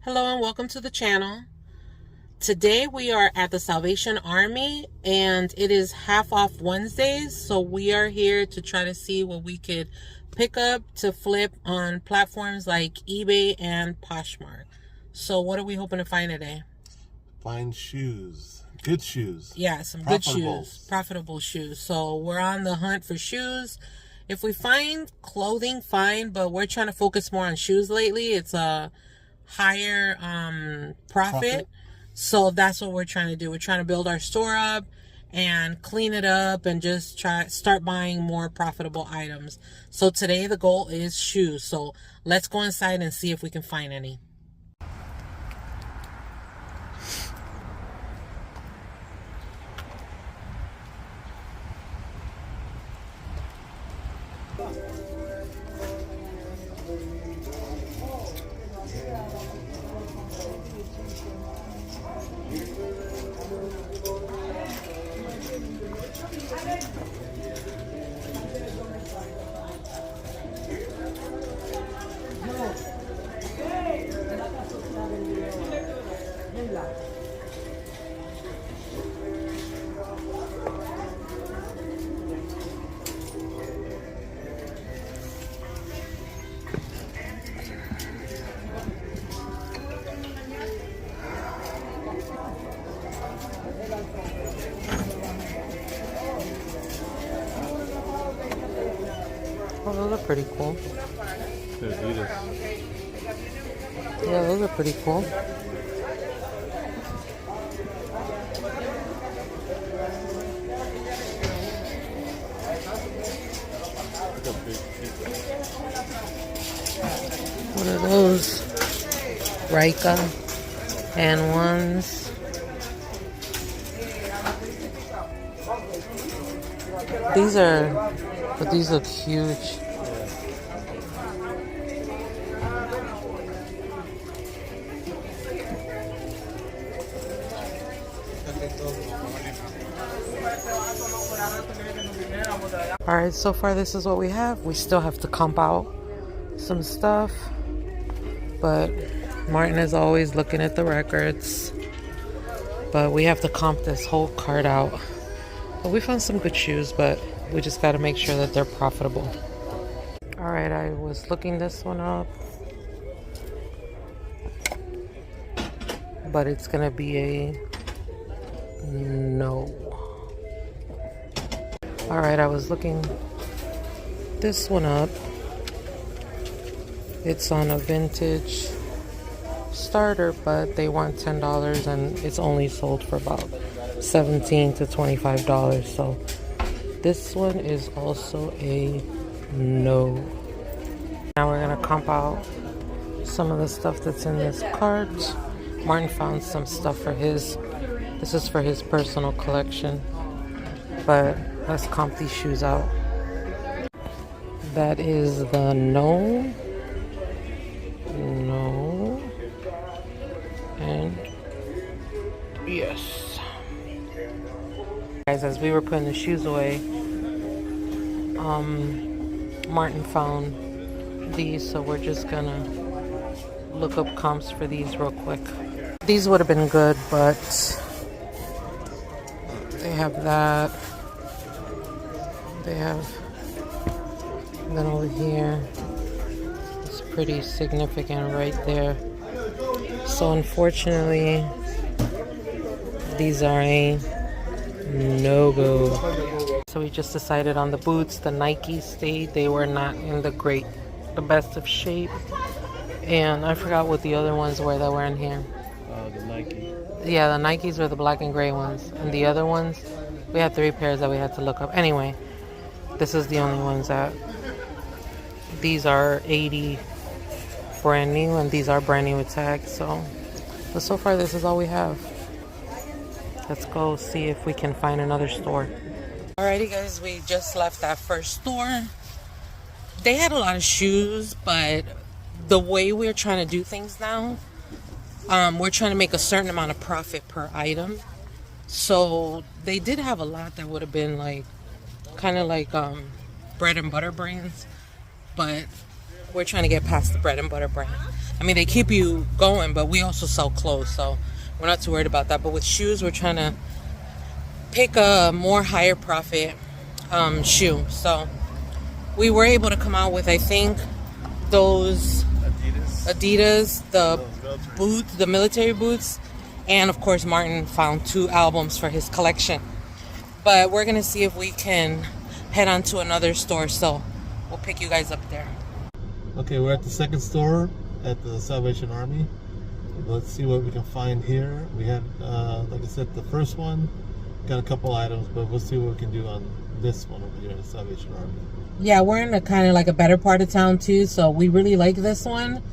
Hello and welcome to the channel. Today we are at the Salvation Army and it is half off Wednesdays, so we are here to try to see what we could pick up to flip on platforms like eBay and Poshmark. So what are we hoping to find today? Find shoes. Good shoes. Yeah, some good shoes. Profitable shoes. So we're on the hunt for shoes. If we find clothing, fine, but we're trying to focus more on shoes lately. It's a higher profit. So that's what we're trying to do. We're trying to build our store up and clean it up and just start buying more profitable items. So today the goal is shoes. So let's go inside and see if we can find any. Oh, those are pretty cool. Yeah, those are pretty cool. What are those? Rika and ones. These look huge. Alright, so far this is what we have. We still have to comp out some stuff, but Martin is always looking at the records. But we have to comp this whole cart out. But we found some good shoes, but we just got to make sure that they're profitable. Alright, I was looking this one up, but it's gonna be a no. Alright, I was looking this one up. It's on a vintage starter, but they want $10 and it's only sold for about $17 to $25. So this one is also a no. Now we're gonna comp out some of the stuff that's in this cart. Martin found some stuff for his. This is for his personal collection. But let's comp these shoes out. That is the no. No. And yes. Guys, as we were putting the shoes away, Martin found these, so we're just gonna look up comps for these real quick. These would have been good, but they have that. They have, then over here, it's pretty significant right there. So unfortunately, these are a no-go. So we just decided on the boots. The Nikes stayed. They were not in the best of shape. And I forgot what the other ones were that were in here. The Nike. Yeah, the Nikes were the black and gray ones. And the other ones, we had 3 pairs that we had to look up. Anyway, this is the only ones that, these are 80 brand new and these are brand new with tags. But so far this is all we have. Let's go see if we can find another store. Alrighty guys, we just left that first store. They had a lot of shoes, but the way we're trying to do things now, we're trying to make a certain amount of profit per item. So they did have a lot that would have been like kind of like bread and butter brands, but we're trying to get past the bread and butter brand. I mean, they keep you going, but we also sell clothes, so we're not too worried about that. But with shoes, we're trying to pick a more higher profit shoe. So we were able to come out with, I think, those Adidas, the boots, the military boots, and of course Martin found 2 albums for his collection. But we're gonna see if we can head on to another store, so we'll pick you guys up there. Okay, we're at the second store at the Salvation Army. Let's see what we can find here. We had, like I said, the first one, got a couple items, but we'll see what we can do on this one over here at the Salvation Army. Yeah, we're in a kind of like a better part of town too, so we really like this one.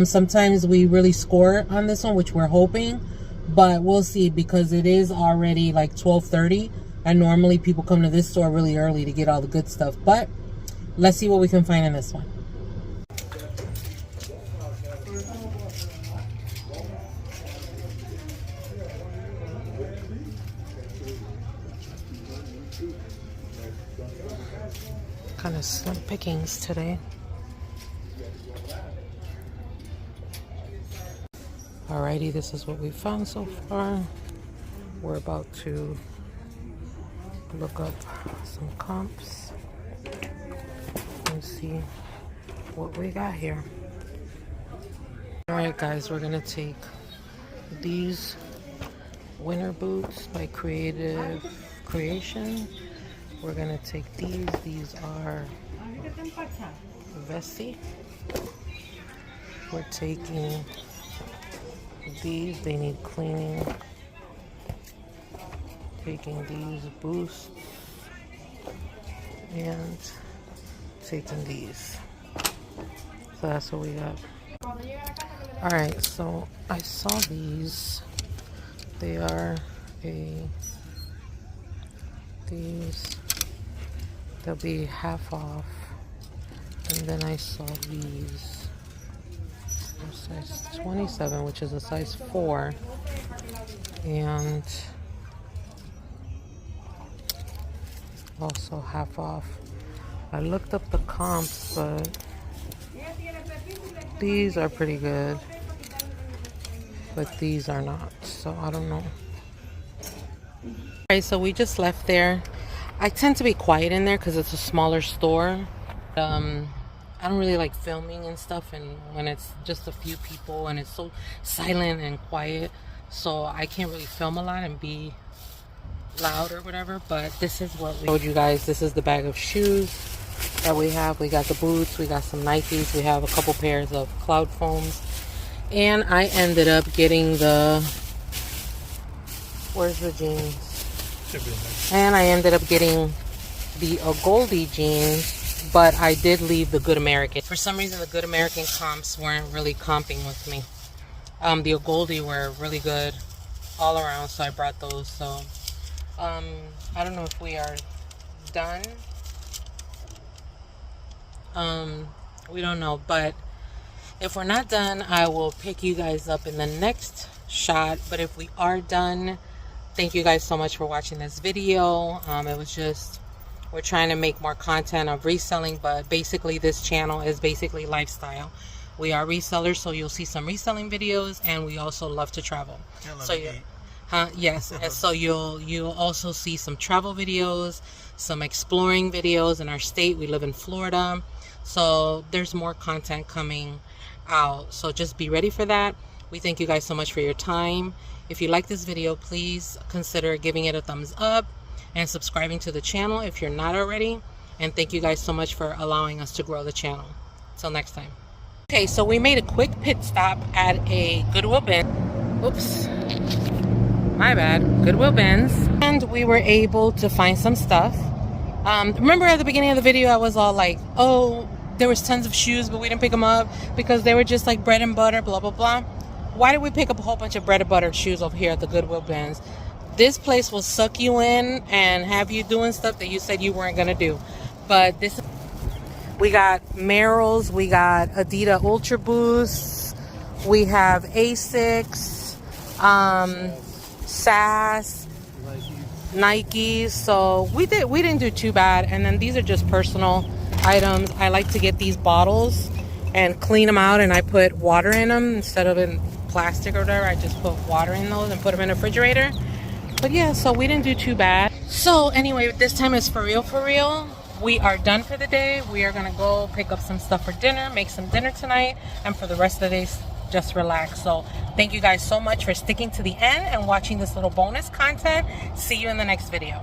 Sometimes we really score on this one, which we're hoping, but we'll see, because it is already like 12:30, and normally people come to this store really early to get all the good stuff. But let's see what we can find in this one. Kind of slim pickings today. Alrighty, this is what we found so far. We're about to look up some comps and see what we got here. Alright guys, we're gonna take these winter boots by Creation. We're gonna take these. These are Vessi. We're taking these. They need cleaning. Taking these Boosts. And taking these. So that's what we got. Alright, so I saw these. They are they'll be half off. And then I saw these size 27, which is a size 4, and also half off. I looked up the comps, but these are pretty good, but these are not, so I don't know. Alright, so we just left there. I tend to be quiet in there because it's a smaller store. I don't really like filming and stuff, and when it's just a few people and it's so silent and quiet, so I can't really film a lot and be loud or whatever. But this is what we showed you guys. This is the bag of shoes that we have. We got the boots, we got some Nikes, we have a couple pairs of Cloud Foams, and I ended up getting the, where's the jeans? And I ended up getting the Goldie jeans, but I did leave the Good American. For some reason, the Good American comps weren't really comping with me. The Goldie were really good all around, so I brought those. So I don't know if we are done. We don't know, but if we're not done, I will pick you guys up in the next shot. But if we are done, thank you guys so much for watching this video. It was just, we're trying to make more content of reselling, but basically this channel is basically lifestyle. We are resellers, so you'll see some reselling videos, and we also love to travel. So yes, and so you'll also see some travel videos, some exploring videos in our state. We live in Florida, so there's more content coming out, so just be ready for that. We thank you guys so much for your time. If you like this video, please consider giving it a thumbs up and subscribing to the channel if you're not already. And thank you guys so much for allowing us to grow the channel. Till next time. Okay, so we made a quick pit stop at a Goodwill bin. Oops, my bad. Goodwill bins. And we were able to find some stuff. Remember at the beginning of the video, I was all like, oh, there was tons of shoes, but we didn't pick them up because they were just like bread and butter, blah, blah, blah. Why did we pick up a whole bunch of bread and butter shoes over here at the Goodwill bins? This place will suck you in and have you doing stuff that you said you weren't going to do. But this, we got Merrell's, we got Adidas Ultra Boosts, we have Asics, SAS, Nikes. So we didn't do too bad. And then these are just personal items. I like to get these bottles, and clean them out, and I put water in them instead of in plastic or whatever. I just put water in those and put them in the refrigerator. But yeah, so we didn't do too bad. So anyway, this time is for real. We are done for the day. We are gonna go pick up some stuff for dinner, make some dinner tonight, and for the rest of the day, just relax. So thank you guys so much for sticking to the end and watching this little bonus content. See you in the next video.